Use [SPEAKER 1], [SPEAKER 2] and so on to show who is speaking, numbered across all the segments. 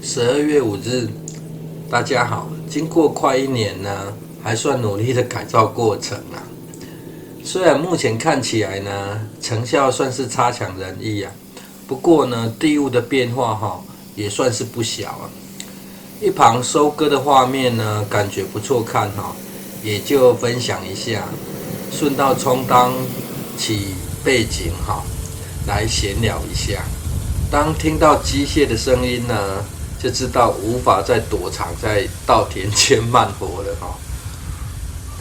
[SPEAKER 1] 12月5日，大家好。经过快1年呢，还算努力的改造过程啊。虽然目前看起来呢，成效算是差强人意啊，不过呢，地物的变化也算是不小啊。一旁收割的画面呢，感觉不错看也就分享一下，顺道充当起背景来闲聊一下。当听到机械的声音呢，就知道无法再躲藏在稻田间慢活了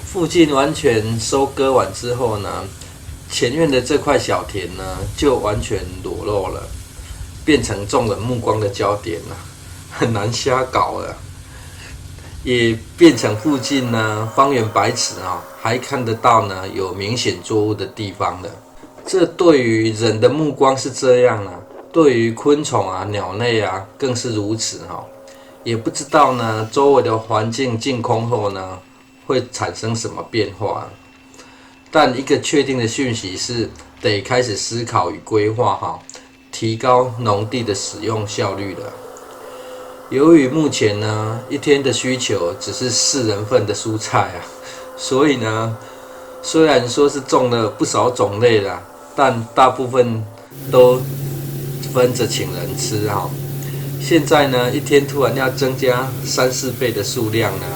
[SPEAKER 1] 附近完全收割完之后呢，前院的这块小田呢，就完全裸露了，变成众人目光的焦点了，很难瞎搞了。也变成附近呢方圆100尺还看得到呢有明显作物的地方了。这对于人的目光是这样对于昆虫鸟类更是如此也不知道呢周围的环境净空后呢会产生什么变化。但一个确定的讯息是，得开始思考与规划提高农地的使用效率了。由于目前呢一天的需求只是4人份的蔬菜所以呢虽然说是种了不少种类啦，但大部分都分着请人吃现在呢一天突然要增加3-4倍的数量呢，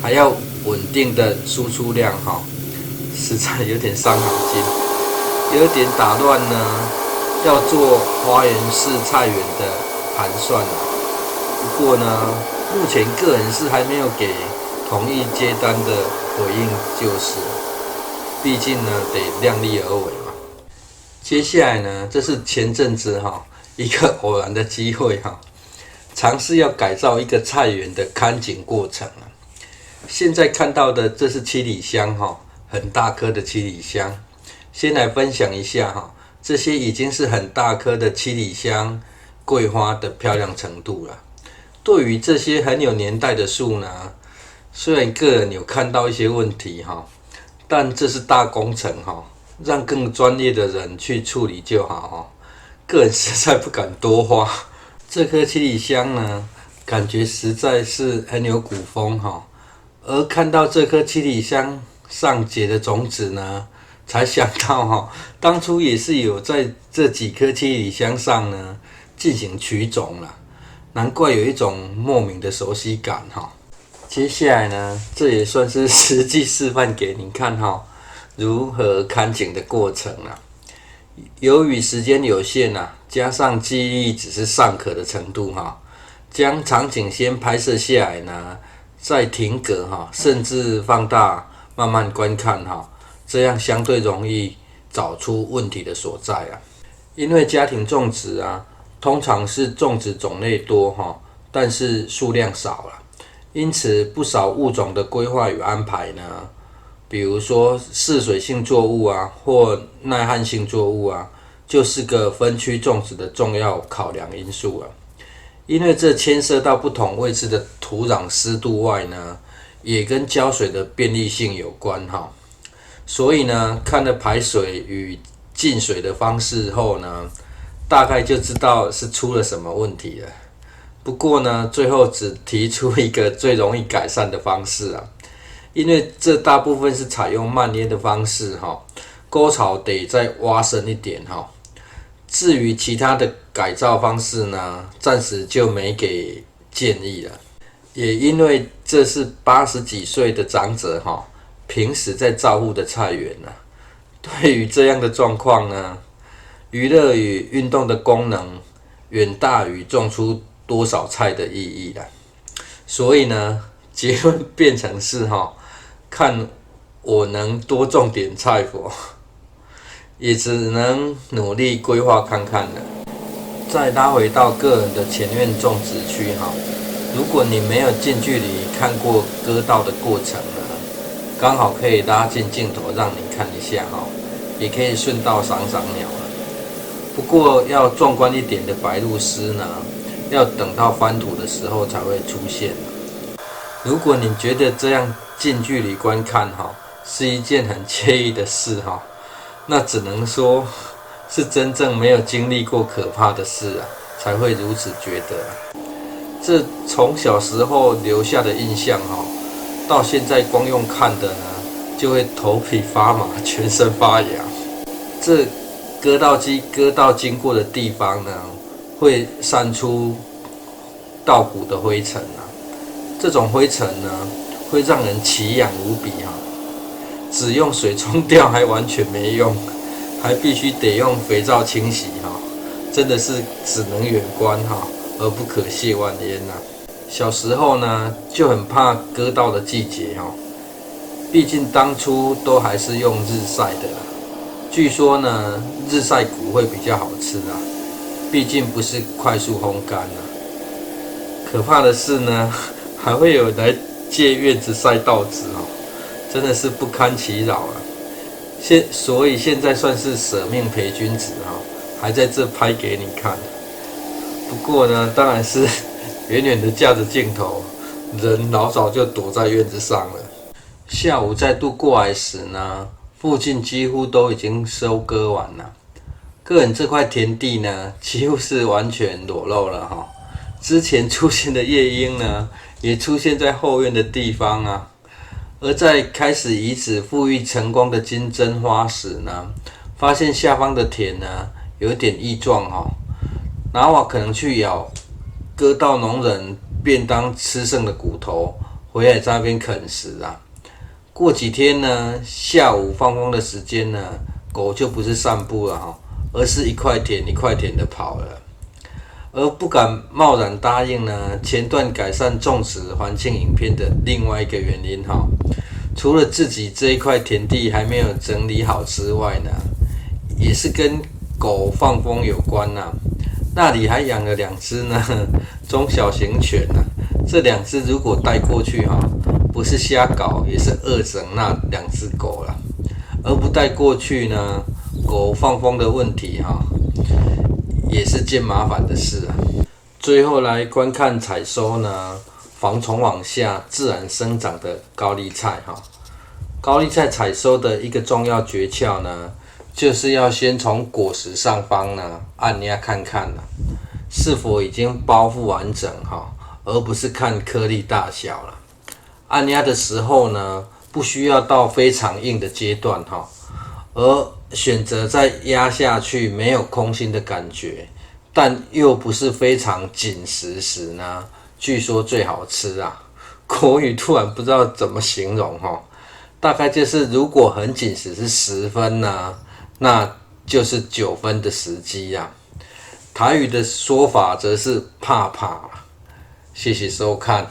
[SPEAKER 1] 还要稳定的输出量实在有点伤脑筋，有点打乱呢要做花园式菜园的盘算不过呢，目前个人是还没有给同意接单的回应，就是毕竟呢得量力而为嘛。接下来呢，这是前阵子一个偶然的机会尝试要改造一个菜园的看景过程现在看到的这是七里香很大颗的七里香。先来分享一下这些已经是很大颗的七里香桂花的漂亮程度了。对于这些很有年代的树呢，虽然个人有看到一些问题但这是大工程让更专业的人去处理就好个人实在不敢多花。这颗七里香呢，感觉实在是很有古风而看到这颗七里香上结的种子呢，才想到当初也是有在这几颗七里香上呢进行取种了，难怪有一种莫名的熟悉感接下来呢，这也算是实际示范给您看如何看景的过程由于时间有限加上记忆只是尚可的程度将场景先拍摄下来呢，再停格甚至放大慢慢观看这样相对容易找出问题的所在因为家庭种植通常是种植种类多但是数量少了，因此不少物种的规划与安排呢，比如说嗜水性作物或耐旱性作物就是个分区种植的重要考量因素因为这牵涉到不同位置的土壤湿度外呢，也跟浇水的便利性有关所以呢，看了排水与进水的方式后呢，大概就知道是出了什么问题了。不过呢，最后只提出一个最容易改善的方式因为这大部分是采用慢淹的方式沟槽得再挖深一点至于其他的改造方式呢，暂时就没给建议了。也因为这是80几岁的长者平时在照顾的菜园对于这样的状况呢，娱乐与运动的功能远大于种出多少菜的意义所以呢，结论变成是看我能多种点菜否，也只能努力规划看看了。再拉回到个人的前院种植区如果你没有近距离看过割稻的过程呢，刚好可以拉近镜头让你看一下也可以顺道赏赏鸟了。不过要壮观一点的白鹭鸶呢，要等到翻土的时候才会出现如果你觉得这样近距离观看是一件很惬意的事那只能说是真正没有经历过可怕的事才会如此觉得这从小时候留下的印象到现在光用看的呢，就会头皮发麻，全身发痒。这割稻机割稻经过的地方呢，会散出稻谷的灰尘这种灰尘呢，会让人奇痒无比只用水冲掉还完全没用，还必须得用肥皂清洗真的是只能远观而不可亵玩焉小时候呢，就很怕割稻的季节毕竟当初都还是用日晒的据说呢，日晒谷会比较好吃毕竟不是快速烘干可怕的是呢，还会有人来借院子晒稻子真的是不堪其扰所以现在算是舍命陪君子还在这拍给你看。不过呢，当然是远远的架着镜头，人老早就躲在院子上了。下午再度过来时呢，附近几乎都已经收割完了。个人这块田地呢，几乎是完全裸露了之前出现的夜莺呢，也出现在后院的地方而在开始移植复育成功的金针花时呢，发现下方的田呢有点异状拿瓦可能去咬割稻农人便当吃剩的骨头，回来在那边啃食过几天呢，下午放风的时间呢，狗就不是散步了而是一块田一块田的跑了。而不敢贸然答应呢，前段改善种植环境影片的另外一个原因除了自己这一块田地还没有整理好之外呢，也是跟狗放风有关那里还养了2只呢中小型犬这2只如果带过去不是瞎搞，也是恶整那2只狗了。而不带过去呢，狗放风的问题也是件麻烦的事最后来观看采收呢，防虫往下自然生长的高丽菜高丽菜采收的一个重要诀窍呢，就是要先从果实上方呢按压看看是否已经包覆完整而不是看颗粒大小了。按压的时候呢，不需要到非常硬的阶段而选择在压下去没有空心的感觉，但又不是非常紧实时呢，据说最好吃国语突然不知道怎么形容大概就是如果很紧实是10分那就是9分的时机台语的说法则是怕怕。谢谢收看。